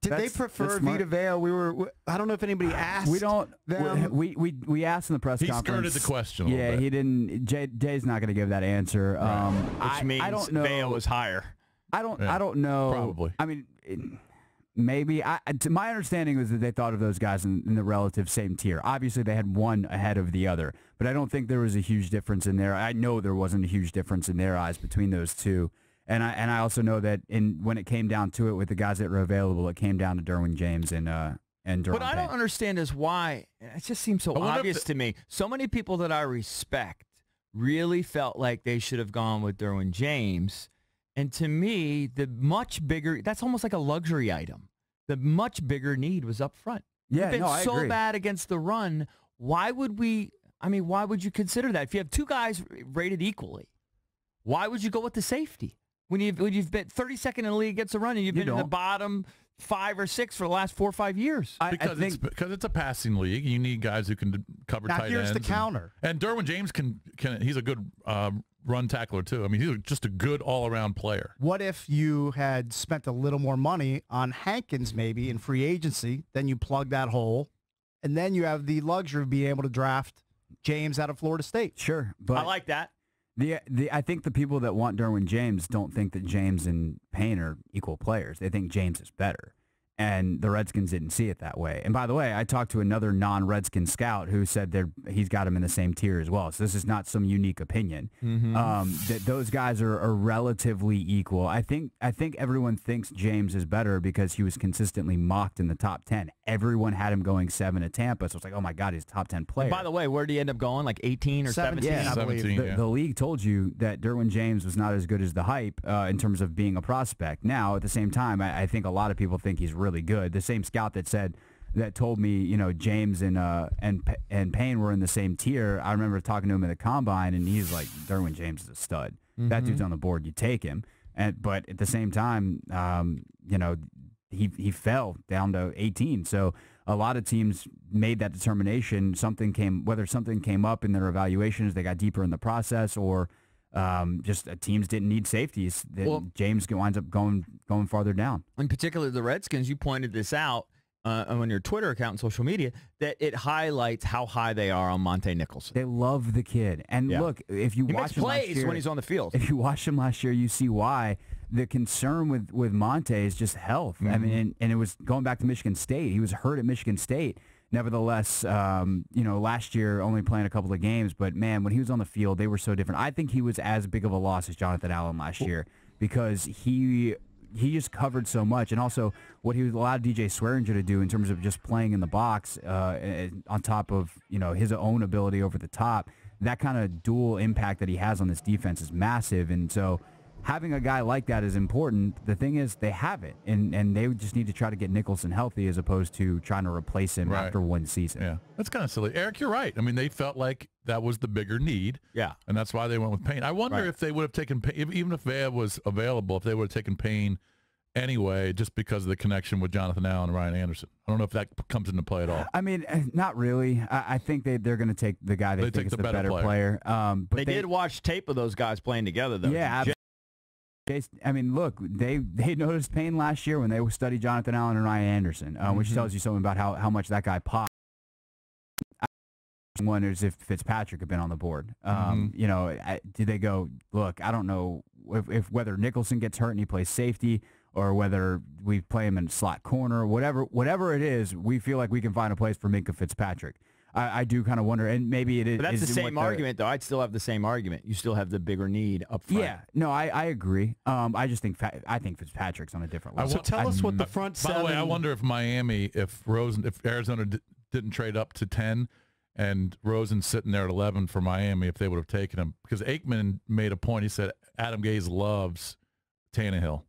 Did they prefer Vita Vea? I don't know if anybody asked. We don't. Them. We asked in the press conference. He skirted the question. A little bit. He didn't. Jay's not going to give that answer. Which means I don't know. Vea was higher. I don't know. Probably. I mean, maybe. My understanding was that they thought of those guys in the relative same tier. Obviously, they had one ahead of the other, but I don't think there was a huge difference in there. I know there wasn't a huge difference in their eyes between those two. And I also know that when it came down to it with the guys that were available, it came down to Derwin James and Derwin What I don't understand is why it just seems so obvious to me. So many people that I respect really felt like they should have gone with Derwin James. And to me, the much bigger, that's almost like a luxury item. The much bigger need was up front. Yeah, You've been I so agree. been against the run. Why would why would you consider that? If you have two guys rated equally, why would you go with the safety? When you've been 32nd in the league against the run and you've been in the bottom 5 or 6 for the last 4 or 5 years. Because it's a passing league. You need guys who can cover tight ends. Now here's the counter. And Derwin James can he's a good run tackler too. I mean, he's just a good all-around player. What if you had spent a little more money on Hankins maybe in free agency, then you plug that hole, and then you have the luxury of being able to draft James out of Florida State? Sure, but I like that. I think the people that want Derwin James don't think that James and Payne are equal players. They think James is better. And the Redskins didn't see it that way. And by the way, I talked to another non-Redskin scout who said he's got him in the same tier as well. So this is not some unique opinion. That those guys are relatively equal. I think everyone thinks James is better because he was consistently mocked in the top 10. Everyone had him going 7 at Tampa. So it's like, oh my God, he's a top 10 player. And by the way, where did he end up going? Like 18 or 17? Yeah, I believe. 17, The league told you that Derwin James was not as good as the hype in terms of being a prospect. Now, at the same time, I think a lot of people think he's really good. The same scout that told me, James and Payne were in the same tier. I remember talking to him at the combine, and he's like, Derwin James is a stud. That dude's on the board. You take him. But at the same time, he fell down to 18. So a lot of teams made that determination. Whether something came up in their evaluations, they got deeper in the process, or just teams didn't need safeties. James winds up going farther down. In particular, the Redskins, you pointed this out on your Twitter account and social media, that it highlights how high they are on Monte Nicholson. They love the kid. And look, if you watch him last year, when he's on the field. If you watch him last year, you see why. The concern with Monte is just health. I mean, and it was going back to Michigan State. He was hurt at Michigan State. Nevertheless, last year only playing a couple of games, but man, when he was on the field, they were so different. I think he was as big of a loss as Jonathan Allen last year because he just covered so much, and also what he allowed DJ Swearinger to do in terms of just playing in the box on top of his own ability over the top. That kind of dual impact that he has on this defense is massive, and so having a guy like that is important. The thing is, they have it, and they just need to try to get Nicholson healthy as opposed to trying to replace him after one season. Yeah, that's kind of silly. Eric, you're right. I mean, they felt like that was the bigger need. Yeah. And that's why they went with Payne. I wonder if they would have taken Payne, even if Vea was available, if they would have taken Payne anyway, just because of the connection with Jonathan Allen and Ryan Anderson. I don't know if that comes into play at all. I mean, not really. I think they're going to take the guy they think is the better player. But they did watch tape of those guys playing together, though. Yeah, I mean, look, they noticed Payne last year when they studied Jonathan Allen and Ryan Anderson, which tells you something about how much that guy popped. I wonders if Fitzpatrick had been on the board. Did they go, look, I don't know if whether Nicholson gets hurt and he plays safety or whether we play him in slot corner, whatever it is, we feel like we can find a place for Minkah Fitzpatrick. I do kind of wonder, and maybe it is. But that's the same argument, though. I'd still have the same argument. You still have the bigger need up front. Yeah, no, I agree. I just think Fitzpatrick's on a different level. So tell us what the front seven. By the way, I wonder if if Arizona didn't trade up to 10, and Rosen's sitting there at 11 for Miami, if they would have taken him, because Aikman made a point. He said Adam Gase loves Tannehill,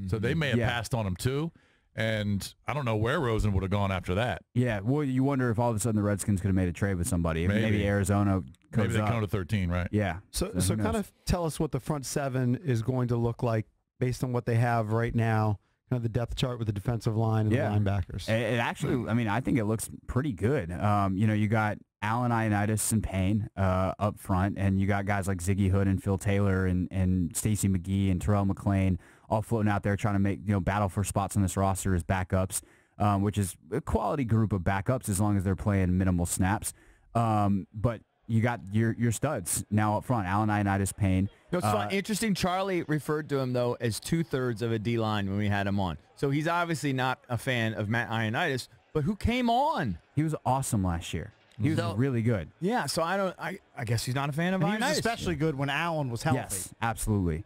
so they may have passed on him too. And I don't know where Rosen would have gone after that. Yeah, well, you wonder if all of a sudden the Redskins could have made a trade with somebody. Maybe Arizona goes Maybe they up. come to 13, right? Yeah. So kind of tell us what the front seven is going to look like based on what they have right now, kind of the depth chart with the defensive line and the linebackers. It actually, I mean, I think it looks pretty good. You got Allen Ioannidis and Payne up front, and you got guys like Ziggy Hood and Phil Taylor and Stacey McGee and Terrell McLean all floating out there trying to make, battle for spots on this roster as backups, which is a quality group of backups as long as they're playing minimal snaps. But you got your studs now up front, Allen Ioannidis, Payne. No, it's interesting. Charlie referred to him, though, as 2/3 of a D-line when we had him on. So he's obviously not a fan of Matt Ioannidis, but who came on? He was awesome last year. He was really good. Yeah, so I guess he's not a fan of And Ioannidis. he was especially good when Allen was healthy. Yes, absolutely.